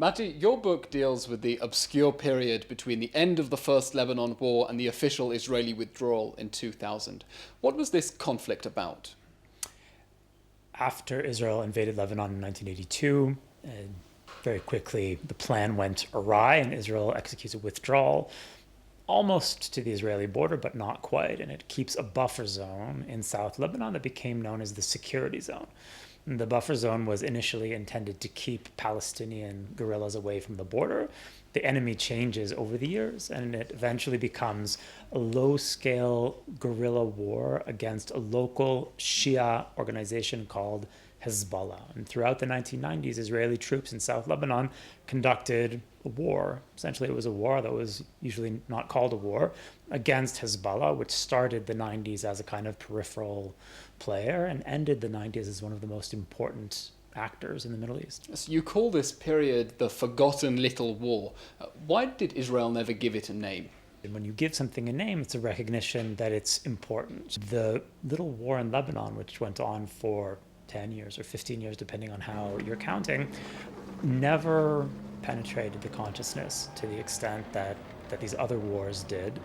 Matti, your book deals with the obscure period between the end of the First Lebanon War and the official Israeli withdrawal in 2000. What was this conflict about? After Israel invaded Lebanon in 1982, very quickly the plan went awry and Israel executes a withdrawal almost to the Israeli border, but not quite. And it keeps a buffer zone in South Lebanon that became known as the security zone. And the buffer zone was initially intended to keep Palestinian guerrillas away from the border. The enemy changes over the years, and it eventually becomes a low-scale guerrilla war against a local Shia organization called Hezbollah. And throughout the 1990s, Israeli troops in South Lebanon conducted a war. Essentially, it was a war that was usually not called a war against Hezbollah, which started the 90s as a kind of peripheral player and ended the 90s as one of the most important actors in the Middle East. So you call this period the Forgotten Little War. Why did Israel never give it a name? And when you give something a name, it's a recognition that it's important. The little war in Lebanon, which went on for 10 years or 15 years, depending on how you're counting, never penetrated the consciousness to the extent that these other wars did.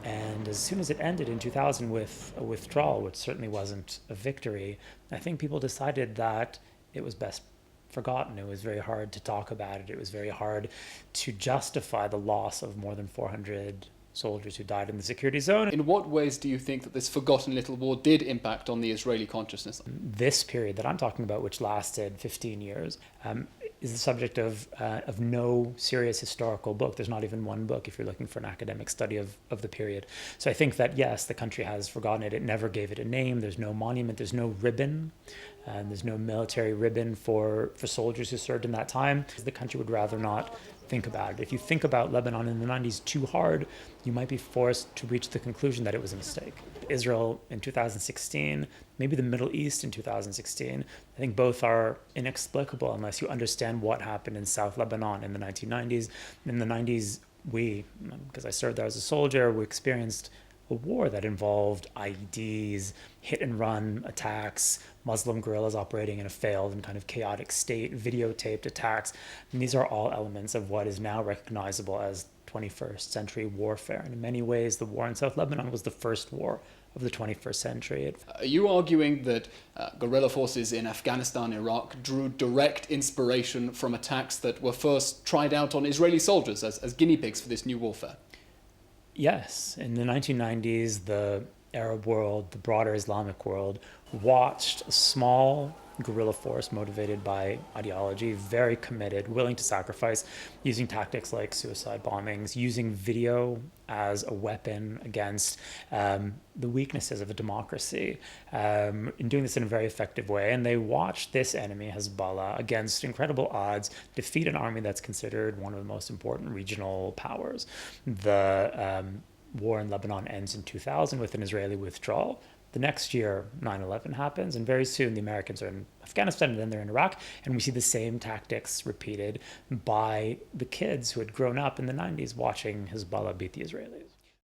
And as soon as it ended in 2000 with a withdrawal, which certainly wasn't a victory, I think people decided that it was best forgotten. It was very hard to talk about it. It was very hard to justify the loss of more than 400 soldiers who died in the security zone. In what ways do you think that this forgotten little war did impact on the Israeli consciousness? This period that I'm talking about, which lasted 15 years, is the subject of no serious historical book. There's not even one book if you're looking for an academic study of the period. So I think that, yes, the country has forgotten it. It never gave it a name. There's no monument. There's no ribbon. And there's no military ribbon for soldiers who served in that time. The country would rather not think about it. If you think about Lebanon in the 90s too hard, you might be forced to reach the conclusion that it was a mistake. Israel in 2016, maybe the Middle East in 2016, I think both are inexplicable unless you understand what happened in South Lebanon in the 1990s. In the 90s, because I served there as a soldier, we experienced a war that involved IEDs, hit-and-run attacks, Muslim guerrillas operating in a failed and kind of chaotic state, videotaped attacks. And these are all elements of what is now recognizable as 21st century warfare. And in many ways, the war in South Lebanon was the first war of the 21st century. Are you arguing that guerrilla forces in Afghanistan, Iraq drew direct inspiration from attacks that were first tried out on Israeli soldiers as guinea pigs for this new warfare? Yes, in the 1990s, the Arab world, the broader Islamic world, watched a small guerrilla force motivated by ideology, very committed, willing to sacrifice, using tactics like suicide bombings, using video as a weapon against the weaknesses of a democracy, and doing this in a very effective way. And they watched this enemy, Hezbollah, against incredible odds, defeat an army that's considered one of the most important regional powers. The war in Lebanon ends in 2000 with an Israeli withdrawal. The next year, 9/11 happens, and very soon the Americans are in Afghanistan, and then they're in Iraq, and we see the same tactics repeated by the kids who had grown up in the 90s watching Hezbollah beat the Israelis.